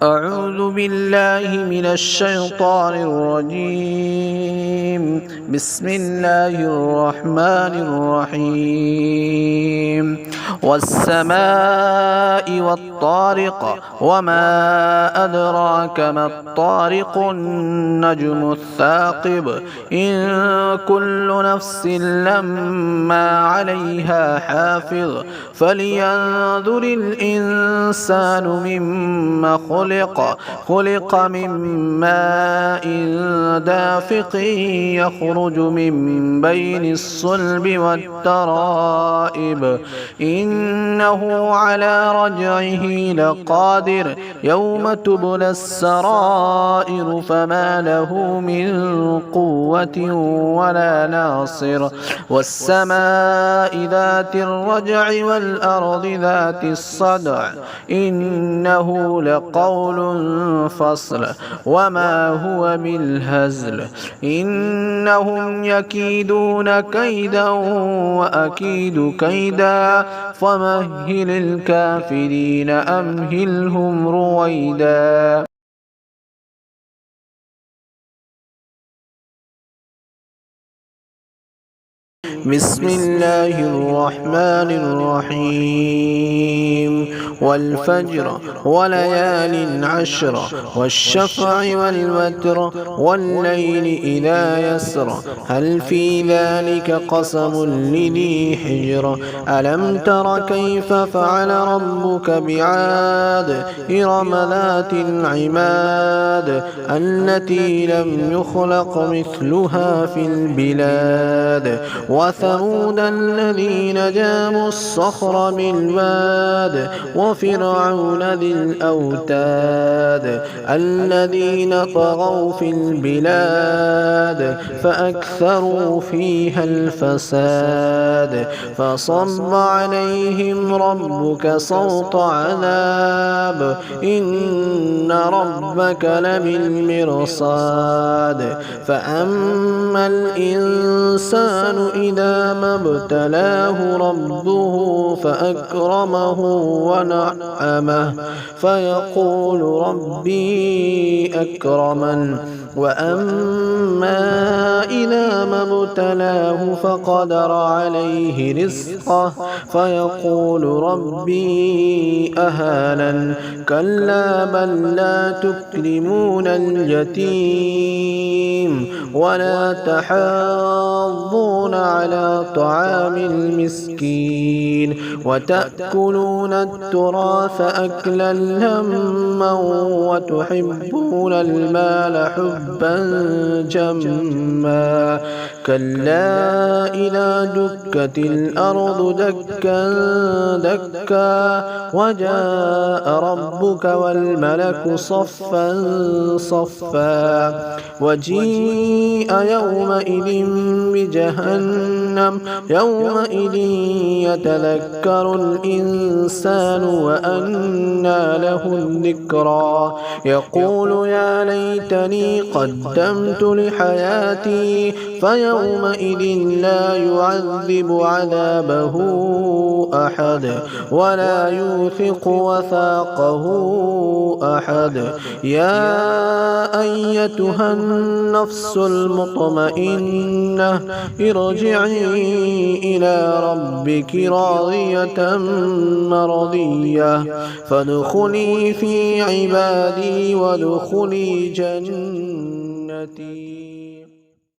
أعوذ بالله من الشيطان الرجيم. بسم الله الرحمن الرحيم. والسماء والطارق وما أدراك ما الطارق النجم الثاقب إن كل نفس لما عليها حافظ فلينظر الإنسان مما خلق من ماء دافق يخرج من بين الصلب والترائب إنه على رجعه لقادر يوم تبلى السرائر فما له من قوة ولا ناصر والسماء ذات الرجع والأرض ذات الصدع إنه لقول فصل وما هو بالهزل إنهم يكيدون كيدا وأكيد كيدا فمهل الكافرين أمهلهم رويدا. بسم الله الرحمن الرحيم. والفجر وليال عشر والشفع والوتر والليل إذا يسر هل في ذلك قسم لذي حجر ألم تر كيف فعل ربك بعاد إرم ذات العماد التي لم يخلق مثلها في البلاد وثمود الذين جابوا الصخر بالواد وفرعون ذي الأوتاد الذين طغوا في البلاد فأكثروا فيها الفساد فصب عليهم ربك صوت عذاب إن ربك لبالمرصاد فأما الإنسان إذا ما ابتلاه ربه فأكرمه ونعمه فيقول ربي أكرمن وأما إذا ما ابتلاه فقدر عليه رزقه فيقول ربي أهانن كلا بل لا تكرمون اليتيم ولا تحاضون على طعام المسكين وتأكلون التراث أكلا لما وتحبون المال حبا جما كلا إذا دكت الأرض دكا دكا وجاء ربك والملك صفا صفا وجيء يومئذ بجهنم يومئذ يتذكر الإنسان وأنى له الذكرى يقول يا ليتني قدمت لحياتي فيومئذ لا يعذب عذابه أحد ولا يوثق وثاقه أحد يا أيتها النفس المطمئنة ارجعي إلى ربك راضية مرضية فادخلي في عبادي وادخلي جنتي.